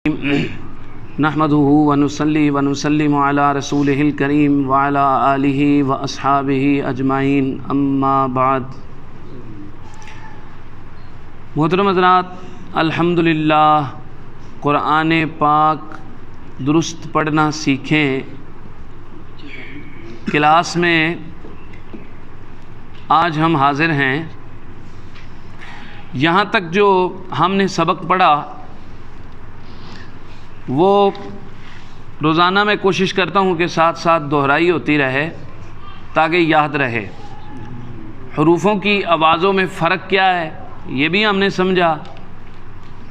نحمده ونصلي ونسلم على رسوله الكريم وعلى آله وأصحابه أجمعين اما بعد۔ محترم حضرات، الحمدللہ قرآن پاک درست پڑھنا سیکھیں۔ کلاس میں آج ہم حاضر ہیں۔ یہاں تک جو ہم نے سبق پڑھا وہ روزانہ میں کوشش کرتا ہوں کہ ساتھ ساتھ دہرائی ہوتی رہے تاکہ یاد رہے۔ حروفوں کی آوازوں میں فرق کیا ہے یہ بھی ہم نے سمجھا،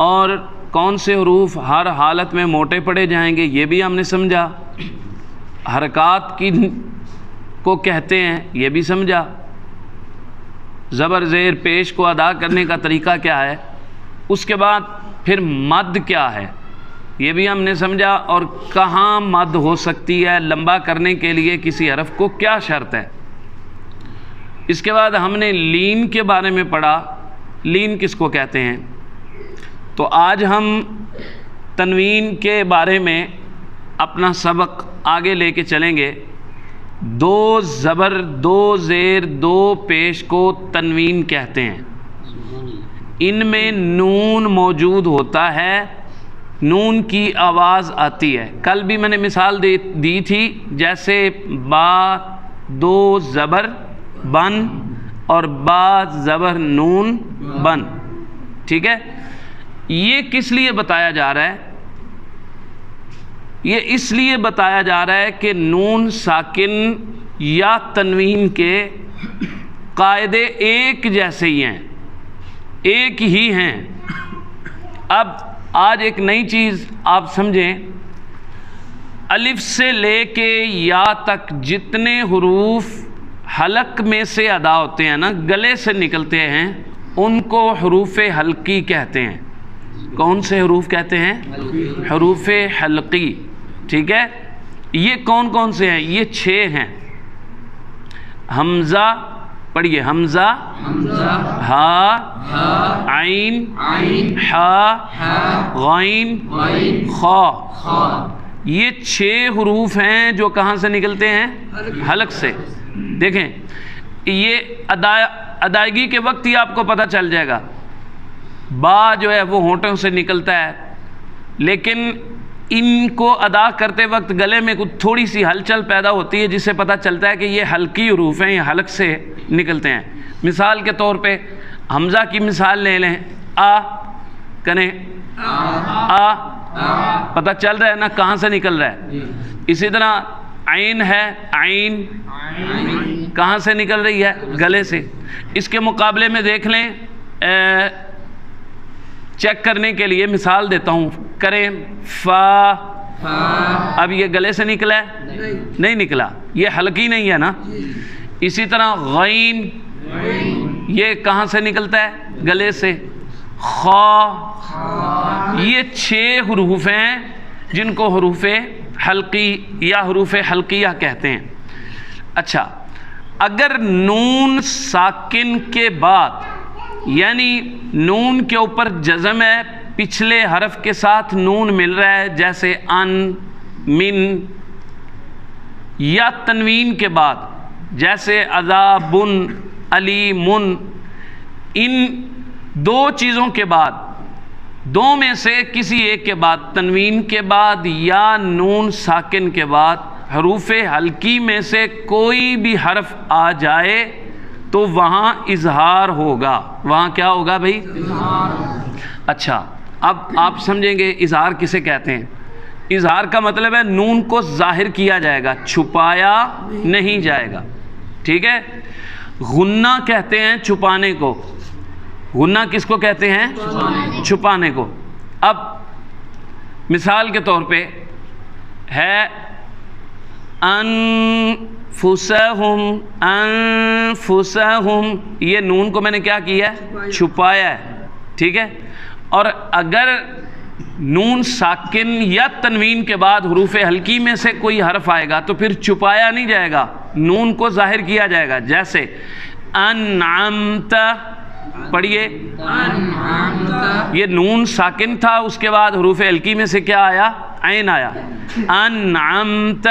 اور کون سے حروف ہر حالت میں موٹے پڑے جائیں گے یہ بھی ہم نے سمجھا، حرکات کو کہتے ہیں یہ بھی سمجھا، زبر زیر پیش کو ادا کرنے کا طریقہ کیا ہے، اس کے بعد پھر مد کیا ہے یہ بھی ہم نے سمجھا، اور کہاں مد ہو سکتی ہے، لمبا کرنے کے لیے کسی حرف کو کیا شرط ہے۔ اس کے بعد ہم نے لین کے بارے میں پڑھا، لین کس کو کہتے ہیں۔ تو آج ہم تنوین کے بارے میں اپنا سبق آگے لے کے چلیں گے۔ دو زبر دو زیر دو پیش کو تنوین کہتے ہیں۔ ان میں نون موجود ہوتا ہے، نون کی آواز آتی ہے۔ کل بھی میں نے مثال دی تھی، جیسے با دو زبر بن اور با زبر نون بن، ٹھیک ہے۔ یہ کس لیے بتایا جا رہا ہے؟ یہ اس لیے بتایا جا رہا ہے کہ نون ساکن یا تنوین کے قاعدے ایک جیسے ہی ہیں، ایک ہی ہیں۔ اب آج ایک نئی چیز آپ سمجھیں، الف سے لے کے یا تک جتنے حروف حلق میں سے ادا ہوتے ہیں نا، گلے سے نکلتے ہیں، ان کو حروف حلقی کہتے ہیں۔ کون سے حروف کہتے ہیں؟ حروف حلقی، ٹھیک ہے۔ یہ کون کون سے ہیں؟ یہ 6 ہیں۔ حمزہ، پڑھیے، حمزہ، ہا، عین، ہا، غین، خا۔ یہ 6 حروف ہیں جو کہاں سے نکلتے ہیں؟ حلق سے۔ دیکھیں، یہ ادائیگی کے وقت ہی آپ کو پتہ چل جائے گا۔ با جو ہے وہ ہونٹوں سے نکلتا ہے، لیکن ان کو ادا کرتے وقت گلے میں کچھ تھوڑی سی ہلچل پیدا ہوتی ہے، جس سے پتہ چلتا ہے کہ یہ حلقی حروف ہیں، یہ حلق سے نکلتے ہیں۔ مثال کے طور پہ حمزہ کی مثال لے لیں، آ کریں، آ، پتہ چل رہا ہے نا کہاں سے نکل رہا ہے۔ اسی طرح عین ہے، عین کہاں سے نکل رہی ہے؟ گلے سے۔ اس کے مقابلے میں دیکھ لیں، چیک کرنے کے لیے مثال دیتا ہوں، کریں فا، اب یہ گلے سے نکلا ہے؟ نہیں نکلا، یہ حلقی نہیں ہے نا۔ اسی طرح غین، یہ کہاں سے نکلتا ہے؟ گلے سے۔ خا، یہ 6 حروف ہیں جن کو حروف حلقی یا حروف حلقیہ کہتے ہیں۔ اچھا، اگر نون ساکن کے بعد، یعنی نون کے اوپر جزم ہے، پچھلے حرف کے ساتھ نون مل رہا ہے، جیسے ان، من، یا تنوین کے بعد جیسے عذابن، علیمن، ان 2 چیزوں کے بعد، 2 میں سے کسی ایک کے بعد، تنوین کے بعد یا نون ساکن کے بعد حروف حلقی میں سے کوئی بھی حرف آ جائے تو وہاں اظہار ہوگا۔ وہاں کیا ہوگا بھائی؟ اچھا، اب آپ سمجھیں گے اظہار کسے کہتے ہیں۔ اظہار کا مطلب ہے نون کو ظاہر کیا جائے گا، چھپایا نہیں جائے گا، ٹھیک ہے۔ غنہ کہتے ہیں چھپانے کو۔ غنہ کس کو کہتے ہیں؟ چھپانے کو۔ اب مثال کے طور پہ ہے انفسہم، انفسہم، یہ نون کو میں نے کیا کیا ہے؟ چھپایا ہے، ٹھیک ہے۔ اور اگر نون ساکن یا تنوین کے بعد حروف حلقی میں سے کوئی حرف آئے گا تو پھر چھپایا نہیں جائے گا، نون کو ظاہر کیا جائے گا، جیسے انعمت، پڑھیے یہ نون ساکن تھا، اس کے بعد حروف ہلکی میں سے کیا آیا؟ عین آیا، انعمت۔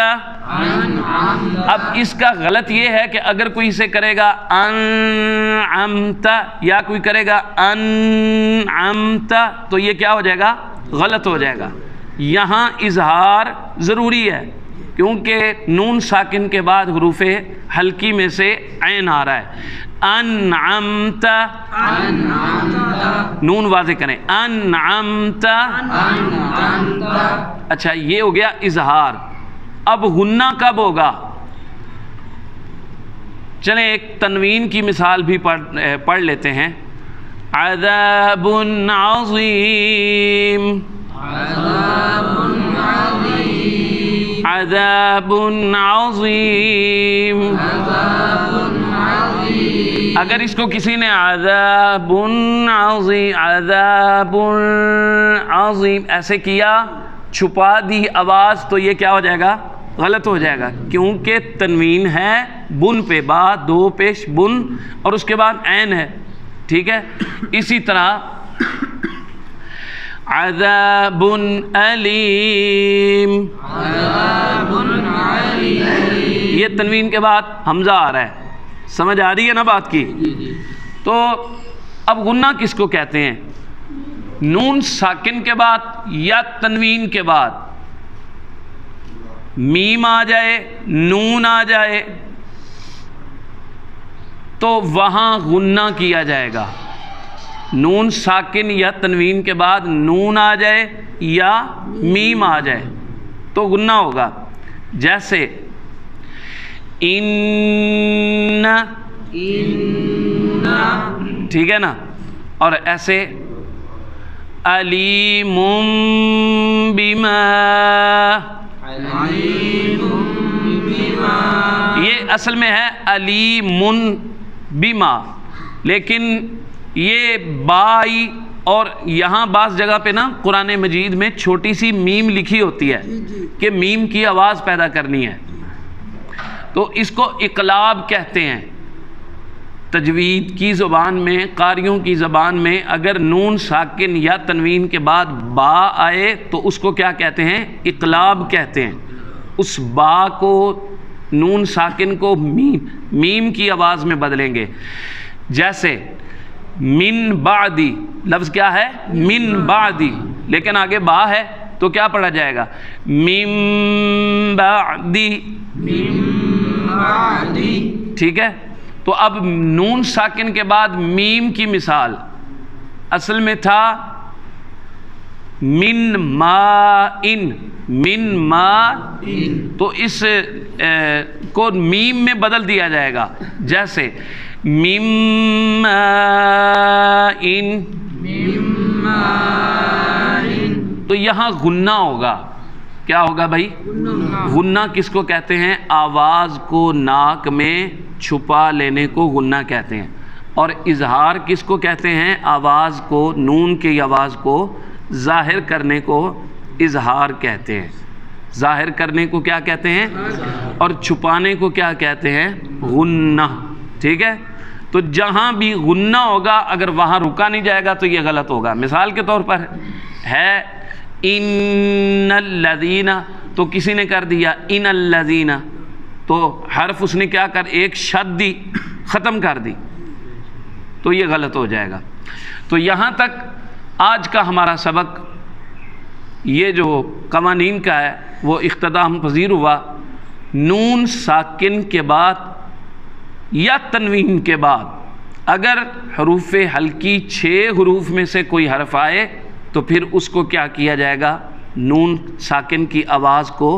اب اس کا غلط یہ ہے کہ اگر کوئی اسے کرے گا انعمت یا کوئی کرے گا انعمت تو یہ کیا ہو جائے گا؟ غلط ہو جائے گا۔ یہاں اظہار ضروری ہے کیونکہ نون ساکن کے بعد حروف ہلکی میں سے عین آ رہا ہے۔ انعمت، نون واضح کریں، انعمت۔ اچھا یہ ہو گیا اظہار۔ اب غنہ کب ہوگا؟ چلیں ایک تنوین کی مثال بھی پڑھ لیتے ہیں۔ عذاب عظیم، عذاب عظیم۔ اگر اس کو کسی نے عذاب عظیم، عذاب عظیم ایسے کیا، چھپا دی آواز، تو یہ کیا ہو جائے گا؟ غلط ہو جائے گا، کیونکہ تنوین ہے بن پہ، با دو پیش بن اور اس کے بعد عین ہے، ٹھیک ہے۔ اسی طرح عذاب علیم، یہ تنوین کے بعد حمزہ آ رہا ہے، سمجھ آ رہی ہے نا بات کی؟ تو اب غنہ کس کو کہتے ہیں؟ نون ساکن کے بعد یا تنوین کے بعد میم آ جائے، نون آ جائے تو وہاں غنہ کیا جائے گا۔ نون ساکن یا تنوین کے بعد نون آ جائے یا میم آ جائے تو غنہ ہوگا، جیسے ان، ٹھیک ہے نا، اور ایسے علیم بما، یہ اصل میں ہے علیم بما، لیکن یہ بائی اور یہاں بعض جگہ پہ نا قرآن مجید میں چھوٹی سی میم لکھی ہوتی ہے کہ میم کی آواز پیدا کرنی ہے، تو اس کو اقلاب کہتے ہیں۔ تجوید کی زبان میں، قاریوں کی زبان میں اگر نون ساکن یا تنوین کے بعد با آئے تو اس کو کیا کہتے ہیں؟ اقلاب کہتے ہیں۔ اس با کو، نون ساکن کو میم کی آواز میں بدلیں گے، جیسے من بعدی، لفظ کیا ہے؟ من بعدی، لیکن آگے با ہے تو کیا پڑھا جائے گا؟ من بعدی، ٹھیک ہے۔ تو اب نون ساکن کے بعد میم کی مثال اصل میں تھا من ماء، من ماء، تو اس کو میم میں بدل دیا جائے گا، جیسے من ماء، تو یہاں غنہ ہوگا۔ کیا ہوگا بھائی؟ غنہ کس کو کہتے ہیں؟ آواز کو ناک میں چھپا لینے کو غنہ کہتے ہیں، اور اظہار کس کو کہتے ہیں؟ آواز کو، نون کی آواز کو ظاہر کرنے کو اظہار کہتے ہیں۔ ظاہر کرنے کو کیا کہتے ہیں؟ اور چھپانے کو کیا کہتے ہیں؟ غنہ، ٹھیک ہے۔ تو جہاں بھی غنہ ہوگا اگر وہاں رکا نہیں جائے گا تو یہ غلط ہوگا۔ مثال کے طور پر ہے ان الذین، تو کسی نے کر دیا ان الذین، تو حرف اس نے کیا کر، ایک شد دی، ختم کر دی، تو یہ غلط ہو جائے گا۔ تو یہاں تک آج کا ہمارا سبق یہ جو قوانین کا ہے وہ اختتام پذیر ہوا۔ نون ساکن کے بعد یا تنوین کے بعد اگر حروف ہلکی 6 حروف میں سے کوئی حرف آئے تو پھر اس کو کیا کیا جائے گا؟ نون ساکن کی آواز کو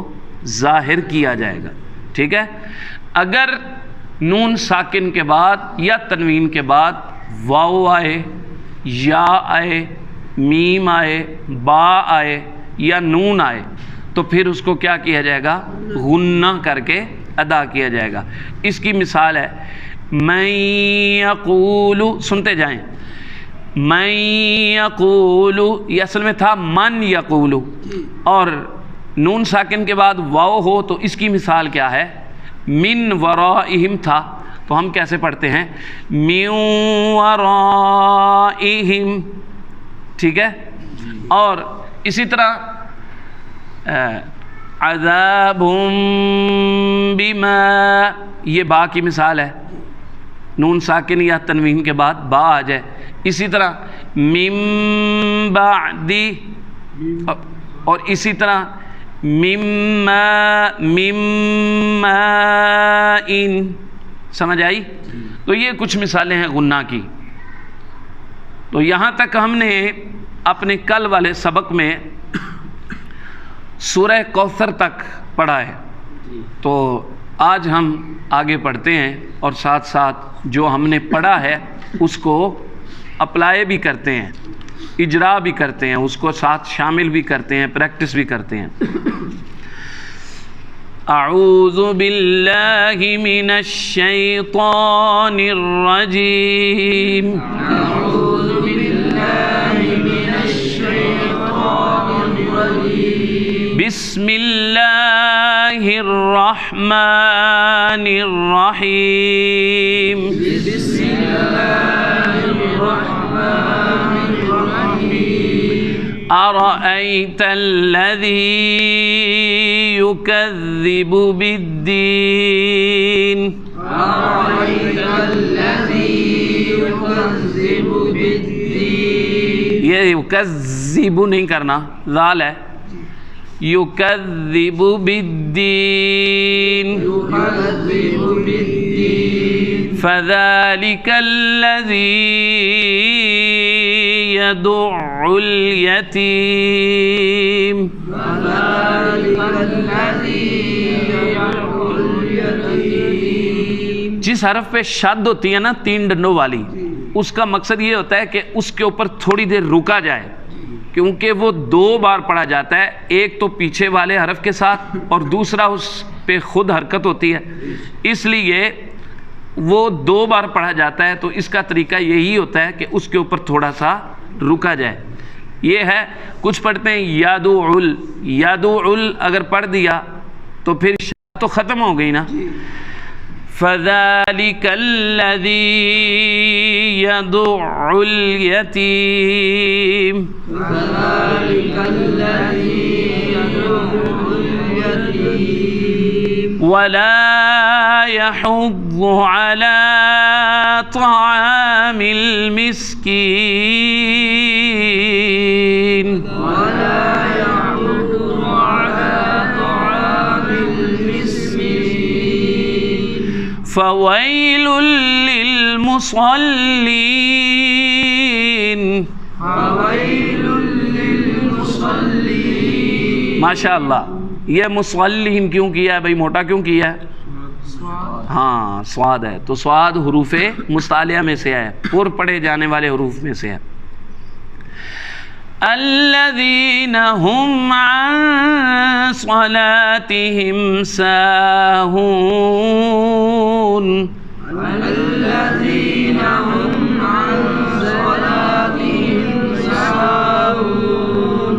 ظاہر کیا جائے گا، ٹھیک ہے۔ اگر نون ساکن کے بعد یا تنوین کے بعد واو آئے، یا آئے، میم آئے، با آئے یا نون آئے تو پھر اس کو کیا کیا جائے گا؟ غنہ کر کے ادا کیا جائے گا۔ اس کی مثال ہے من یقول، سنتے جائیں، من یقول، یہ اصل میں تھا من یقول، اور نون ساکن کے بعد واو ہو تو اس کی مثال کیا ہے؟ من ورائہم تھا، تو ہم کیسے پڑھتے ہیں؟ من ورائہم، ٹھیک ہے؟ اور اسی طرح عذاب بما، یہ با کی مثال ہے، نون ساکن یا تنوین کے بعد با آ جائے. اسی طرح من بعد، اور اسی طرح مما ان، سمجھ آئی؟ تو یہ کچھ مثالیں ہیں غنہ کی. تو یہاں تک ہم نے اپنے کل والے سبق میں سورہ کوثر تک پڑھا ہے. تو آج ہم آگے پڑھتے ہیں اور ساتھ ساتھ جو ہم نے پڑھا ہے اس کو اپلائی بھی کرتے ہیں، اجرا بھی کرتے ہیں، اس کو ساتھ شامل بھی کرتے ہیں، پریکٹس بھی کرتے ہیں. اعوذ باللہ من الشیطان الرجیم. اعوذ باللہ من الشیطان الرجیم. بسم اللہ الرحمن الرحیم. بسم اللہ الرحمن الرحیم. ارأیت الذی یکذب بالدین. ارأیت الذی یکذب بالدین. یہ یکذب نہیں کرنا، ذال ہے. یکذب بالدین. یکذب بالدین. فذلک الذی یدع الیتیم. فذلک الذی یدع الیتیم. جس حرف پہ شد ہوتی ہے نا، 3 ڈنڈوں والی، اس کا مقصد یہ ہوتا ہے کہ اس کے اوپر تھوڑی دیر رکا جائے، کیونکہ وہ 2 بار پڑھا جاتا ہے، ایک تو پیچھے والے حرف کے ساتھ اور دوسرا اس پہ خود حرکت ہوتی ہے، اس لیے وہ 2 بار پڑھا جاتا ہے. تو اس کا طریقہ یہی ہوتا ہے کہ اس کے اوپر تھوڑا سا رکا جائے. یہ ہے، کچھ پڑھتے ہیں یادعل. یادعل اگر پڑھ دیا تو پھر تو ختم ہو گئی نا. فذلک الذی یدع الیتیم. فذلک الذی یدع الیتیم. ولا يحض على طعام المسكين. ولا يحض على طعام المسكين. فويل للمصلين. فويل للمصلين. ماشاء اللہ. یہ مصلین کیوں کیا ہے بھائی، موٹا کیوں کیا ہے؟ ہاں صاد ہے، تو صاد حروف مستعلیہ میں سے ہے، پر پڑھے جانے والے حروف میں سے ہے. الذین هم عن صلاتهم ساہون. الذين هم عن صلاتهم ساهون.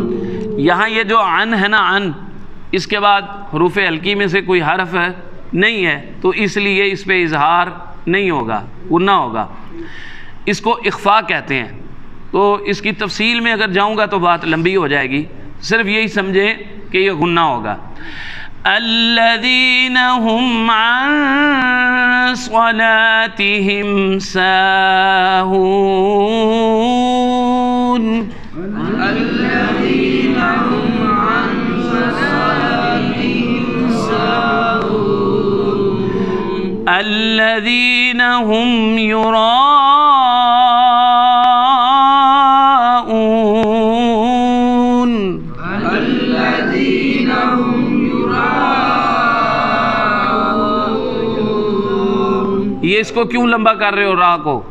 یہاں یہ جو عن ہے نا، عن، اس کے بعد حروف حلقی میں سے کوئی حرف نہیں ہے، تو اس لیے اس پہ اظہار نہیں ہوگا، غنہ ہوگا. اس کو اخفاء کہتے ہیں. تو اس کی تفصیل میں اگر جاؤں گا تو بات لمبی ہو جائے گی، صرف یہی سمجھیں کہ یہ غنہ ہوگا. الذین هم عن صلاتهم ساہون. الذين هم عن صلاتهم ساهون. الذین هم یراءون. الذين هم يراءون. یہ اس کو کیوں لمبا کر رہے ہو را کو؟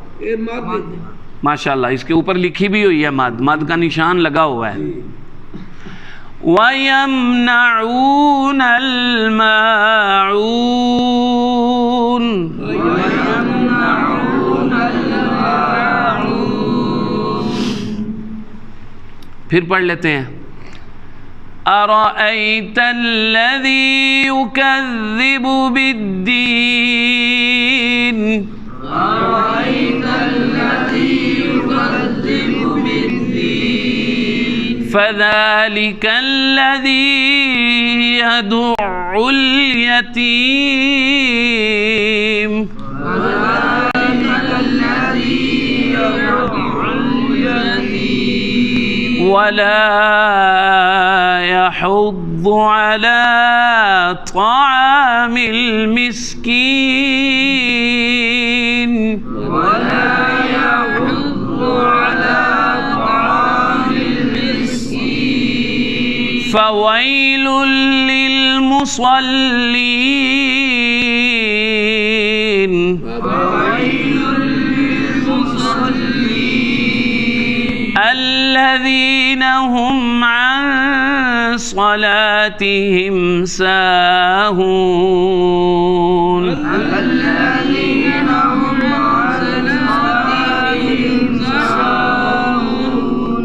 ماشاءاللہ اس کے اوپر لکھی بھی ہوئی ہے مد، مد کا نشان لگا ہوا ہے. وَيَمْنَعُونَ الْمَاعُونَ. وَيَمْنَعُونَ الْمَاعُونَ. پھر پڑھ لیتے ہیں. أرأيت الذي يكذب بالدين أرأيت الذي يكذب بالدين فذلك الذي يدع اليتيم فذلك الذي يدع اليتيم ولا يحض على طعام المسكين ولا يحض على طعام المسكين فويل للمصلين فويل للمصلين الذين هم عن صلاتهم ساهون الذين هم عن صلاتهم ساهون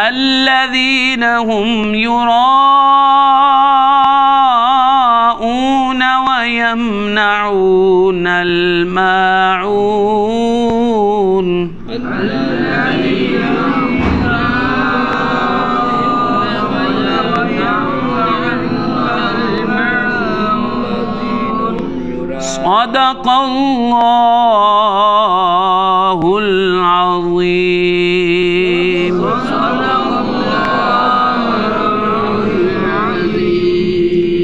الذين هم يراءون ويمنعون الماعون الذين هم صدق الله العظيم.